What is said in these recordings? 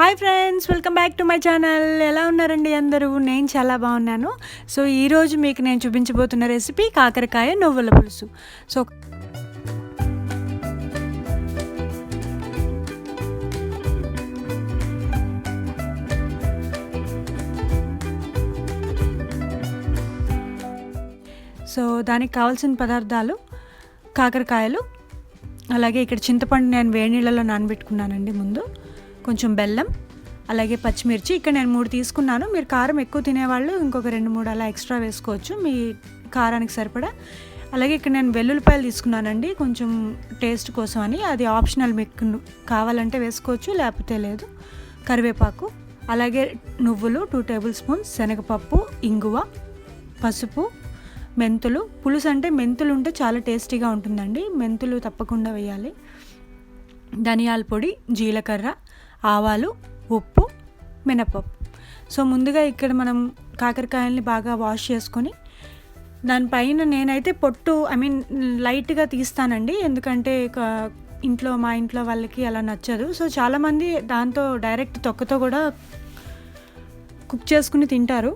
Hi friends, welcome back to my channel. ఎలా ఉన్నారండి అందరూ? నేను చాలా బాగున్నాను. సో ఈరోజు మీకు నేను చూపించబోతున్న రెసిపీ కాకరకాయ నువ్వుల పులుసు. సో సో దానికి కావాల్సిన పదార్థాలు కాకరకాయలు, అలాగే ఇక్కడ చింతపండు నేను వేడి నీళ్ళలో నానబెట్టుకున్నానండి ముందు, కొంచెం బెల్లం, అలాగే పచ్చిమిర్చి. ఇక్కడ నేను 3 తీసుకున్నాను. మీరు కారం ఎక్కువ తినేవాళ్ళు ఇంకొక 2-3 అలా ఎక్స్ట్రా వేసుకోవచ్చు మీ కారానికి సరిపడా. అలాగే ఇక్కడ నేను వెల్లుల్లిపాయలు తీసుకున్నానండి, కొంచెం టేస్ట్ కోసం అని. అది ఆప్షనల్, మీకు కావాలంటే వేసుకోవచ్చు, లేకపోతే లేదు. కరివేపాకు, అలాగే నువ్వులు 2 టేబుల్ స్పూన్స్, శనగపప్పు, ఇంగువ, పసుపు, మెంతులు. పులుసు అంటే మెంతులు ఉంటే చాలా టేస్టీగా ఉంటుందండి, మెంతులు తప్పకుండా వేయాలి. ధనియాల పొడి, జీలకర్ర, ఆవాలు, ఉప్పు, మినపప్పు. సో ముందుగా ఇక్కడ మనం కాకరకాయల్ని బాగా వాష్ చేసుకొని దానిపైన నేనైతే పొట్టు లైట్గా తీస్తానండి, ఎందుకంటే మా ఇంట్లో వాళ్ళకి అలా నచ్చదు. సో చాలామంది దాంతో డైరెక్ట్ తొక్కతో కూడా కుక్ చేసుకుని తింటారు,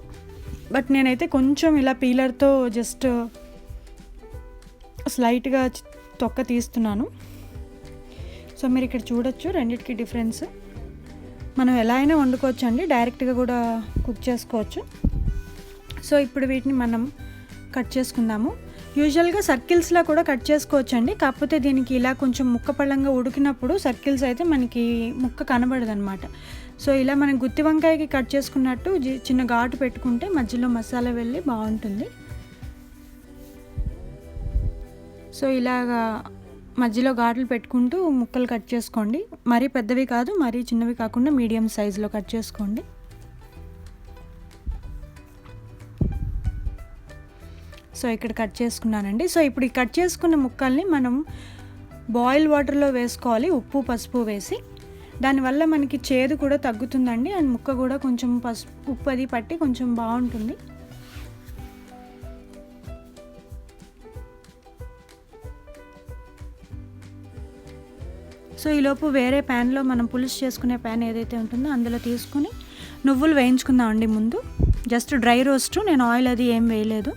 బట్ నేనైతే కొంచెం ఇలా పీలర్తో జస్ట్ స్లైట్గా తొక్క తీస్తున్నాను. సో మీరు ఇక్కడ చూడొచ్చు రెండిటికి డిఫరెన్స్. మనం ఎలా అయినా వండుకోవచ్చు అండి, డైరెక్ట్గా కూడా కుక్ చేసుకోవచ్చు. సో ఇప్పుడు వీటిని మనం కట్ చేసుకుందాము. యూజువల్గా సర్కిల్స్లా కూడా కట్ చేసుకోవచ్చు అండి, కాకపోతే దీనికి ఇలా కొంచెం ముక్క పళ్ళంగా ఉడికినప్పుడు సర్కిల్స్ అయితే మనకి ముక్క కనబడదు అనమాట. సో ఇలా మనం గుత్తి వంకాయకి కట్ చేసుకున్నట్టు చిన్న ఘాటు పెట్టుకుంటే మధ్యలో మసాలా వెళ్ళి బాగుంటుంది. సో ఇలాగా మధ్యలో ఘాట్లు పెట్టుకుంటూ ముక్కలు కట్ చేసుకోండి. మరీ పెద్దవి కాదు, మరీ చిన్నవి కాకుండా మీడియం సైజులో కట్ చేసుకోండి. సో ఇక్కడ కట్ చేసుకున్నానండి. సో ఇప్పుడు ఈ కట్ చేసుకున్న ముక్కల్ని మనం బాయిల్ వాటర్లో వేసుకోవాలి, ఉప్పు పసుపు వేసి. దానివల్ల మనకి చేదు కూడా తగ్గుతుందండి, అండ్ ముక్క కూడా కొంచెం ఉప్పు అది పట్టి కొంచెం బాగుంటుంది. సో ఈలోపు వేరే ప్యాన్లో మనం పులుసు చేసుకునే ప్యాన్ ఏదైతే ఉంటుందో అందులో తీసుకుని నువ్వులు వేయించుకుందామండి. ముందు జస్ట్ డ్రై రోస్ట్, నేను ఆయిల్ అది ఏం వేయలేదు.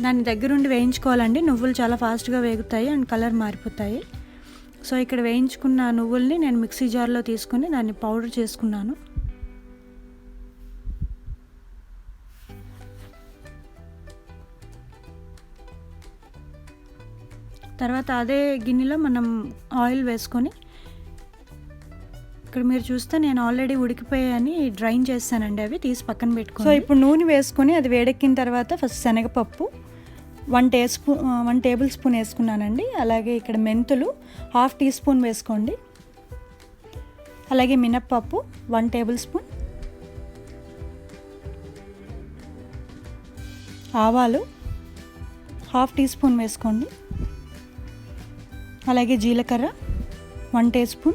దాన్ని దగ్గరుండి వేయించుకోవాలండి, నువ్వులు చాలా ఫాస్ట్గా వేగుతాయి అండ్ కలర్ మారిపోతాయి. సో ఇక్కడ వేయించుకున్న నువ్వుల్ని నేను మిక్సీ జార్లో తీసుకుని దాన్ని పౌడర్ చేసుకున్నాను. తర్వాత అదే గిన్నెలో మనం ఆయిల్ వేసుకొని, ఇక్కడ మీరు చూస్తే నేను ఆల్రెడీ ఉడికిపోయాయని డ్రైన్ చేస్తానండి, అవి తీసి పక్కన పెట్టుకోండి. సో ఇప్పుడు నూనె వేసుకొని అది వేడెక్కిన తర్వాత ఫస్ట్ శనగపప్పు 1 టేబుల్ స్పూన్ వేసుకున్నానండి. అలాగే ఇక్కడ మెంతులు 1/2 టీ స్పూన్ వేసుకోండి. అలాగే మినప్పప్పు 1 టేబుల్ స్పూన్, ఆవాలు 1/2 టీ స్పూన్ వేసుకోండి. అలాగే జీలకర్ర 1 టీ స్పూన్,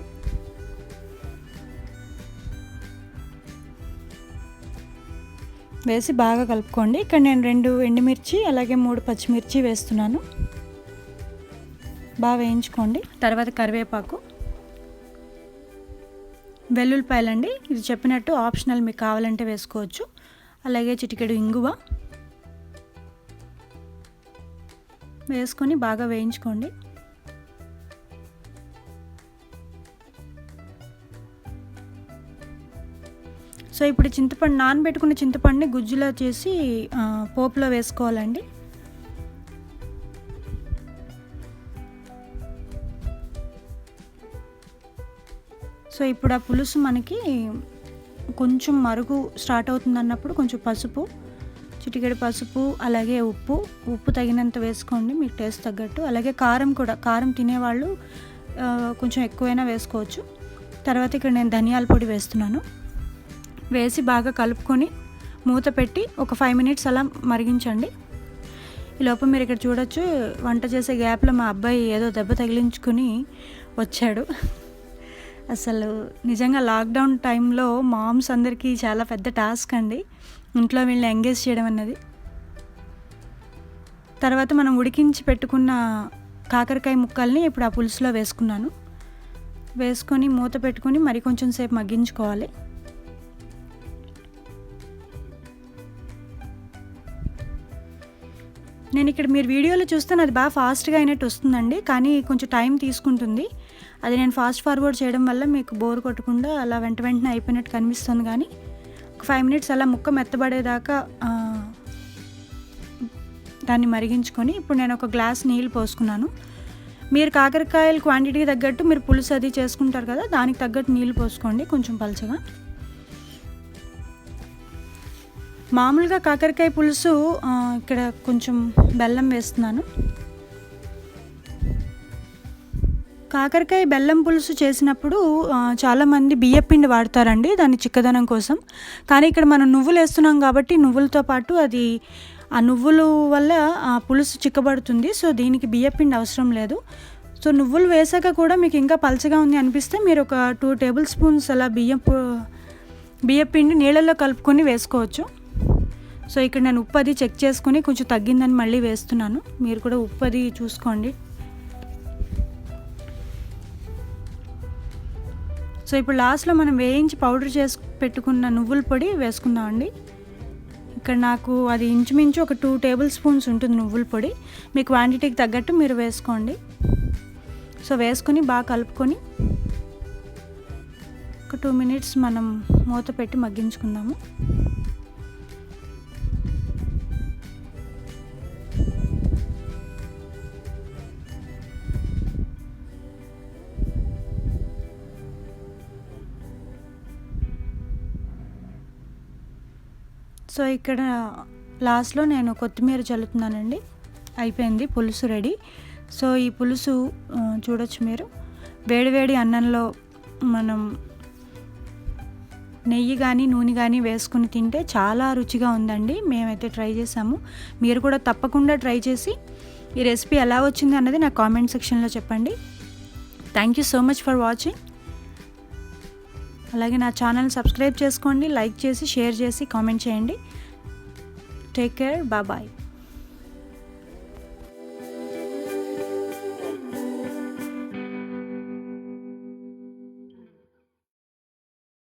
వేసి బాగా కలుపుకోండి. ఇక్కడ నేను 2 ఎండుమిర్చి అలాగే 3 పచ్చిమిర్చి వేస్తున్నాను, బాగా వేయించుకోండి. తర్వాత కరివేపాకు, వెల్లుల్లిపాయలండి, ఇది చెప్పినట్టు ఆప్షనల్, మీకు కావాలంటే వేసుకోవచ్చు. అలాగే చిటికెడు ఇంగువ వేసుకొని బాగా వేయించుకోండి. సో ఇప్పుడు నానబెట్టుకున్న చింతపండుని గుజ్జులా చేసి పోపులో వేసుకోవాలండి. సో ఇప్పుడు ఆ పులుసు మనకి కొంచెం మరుగు స్టార్ట్ అవుతుంది అన్నప్పుడు కొంచెం పసుపు, చిటికెడు పసుపు, అలాగే ఉప్పు తగినంత వేసుకోండి మీకు టేస్ట్ తగ్గట్టు. అలాగే కారం కూడా, కారం తినేవాళ్ళు కొంచెం ఎక్కువైనా వేసుకోవచ్చు. తర్వాత ఇక్కడ నేను ధనియాల పొడి వేస్తున్నాను. వేసి బాగా కలుపుకొని మూత పెట్టి ఒక 5 మినిట్స్ అలా మరిగించండి. ఈ లోపు మీరు ఇక్కడ చూడొచ్చు, వంట చేసే గ్యాప్లో మా అబ్బాయి ఏదో దెబ్బ తగిలించుకుని వచ్చాడు. అసలు నిజంగా లాక్డౌన్ టైంలో మామ్స్ అందరికీ చాలా పెద్ద టాస్క్ అండి ఇంట్లో వీళ్ళని ఎంగేజ్ చేయడం అన్నది. తర్వాత మనం ఉడికించి పెట్టుకున్న కాకరకాయ ముక్కల్ని ఇప్పుడు ఆ పులుసులో వేసుకున్నాను. వేసుకొని మూత పెట్టుకొని మరి కొంచెం సేపు మగ్గించుకోవాలి. నేను ఇక్కడ మీరు వీడియోలో చూస్తే అది బాగా ఫాస్ట్గా అయినట్టు వస్తుందండి, కానీ కొంచెం టైం తీసుకుంటుంది. అది నేను ఫాస్ట్ ఫార్వర్డ్ చేయడం వల్ల మీకు బోర్ కొట్టకుండా అలా వెంటనే అయిపోయినట్టు కనిపిస్తుంది. కానీ ఒక 5 మినిట్స్ అలా ముక్క మెత్తబడేదాకా దాన్ని మరిగించుకొని ఇప్పుడు నేను ఒక గ్లాస్ నీళ్ళు పోసుకున్నాను. మీరు కాకరకాయల క్వాంటిటీకి తగ్గట్టు మీరు పులుసు అది చేసుకుంటారు కదా, దానికి తగ్గట్టు నీళ్ళు పోసుకోండి కొంచెం పలచగా. మామూలుగా కాకరకాయ పులుసు ఇక్కడ కొంచెం బెల్లం వేస్తున్నాను. కాకరకాయ బెల్లం పులుసు చేసినప్పుడు చాలామంది బియ్యపిండి వాడతారండి దాని చిక్కదనం కోసం. కానీ ఇక్కడ మనం నువ్వులు వేస్తున్నాం కాబట్టి నువ్వులతో పాటు అది ఆ నువ్వుల వల్ల ఆ పులుసు చిక్కబడుతుంది. సో దీనికి బియ్యపిండి అవసరం లేదు. సో నువ్వులు వేసాక కూడా మీకు ఇంకా పలచగా ఉంది అనిపిస్తే మీరు ఒక 2 టేబుల్ స్పూన్స్ అలా బియ్యపిండి నీళ్ళల్లో కలుపుకొని వేసుకోవచ్చు. సో ఇక్కడ నేను ఉప్పు అది చెక్ చేసుకొని కొంచెం తగ్గిందని మళ్ళీ వేస్తున్నాను. మీరు కూడా ఉప్పు అది చూసుకోండి. సో ఇప్పుడు లాస్ట్లో మనం వేయించి పౌడర్ చేసి పెట్టుకున్న నువ్వుల పొడి వేసుకుందామండి. ఇక్కడ నాకు అది ఇంచుమించు ఒక 2 టేబుల్ స్పూన్స్ ఉంటుంది నువ్వుల పొడి. మీ క్వాంటిటీకి తగ్గట్టు మీరు వేసుకోండి. సో వేసుకొని బాగా కలుపుకొని ఒక 2 మినిట్స్ మనం మూత పెట్టి మగ్గించుకుందాము. సో ఇక్కడ లాస్ట్లో నేను కొత్తిమీర చల్లుతున్నానండి. అయిపోయింది, పులుసు రెడీ. సో ఈ పులుసు చూడొచ్చు మీరు, వేడివేడి అన్నంలో మనం నెయ్యి కానీ నూనె కానీ వేసుకుని తింటే చాలా రుచిగా ఉందండి. మేమైతే ట్రై చేసాము. మీరు కూడా తప్పకుండా ట్రై చేసి ఈ రెసిపీ ఎలా వచ్చింది అన్నది నాకు కామెంట్ సెక్షన్లో చెప్పండి. Thank you so much for watching. అలాగే నా ఛానల్ సబ్స్క్రైబ్ చేసుకోండి, లైక్ చేసి షేర్ చేసి కామెంట్ చేయండి. Take care, bye.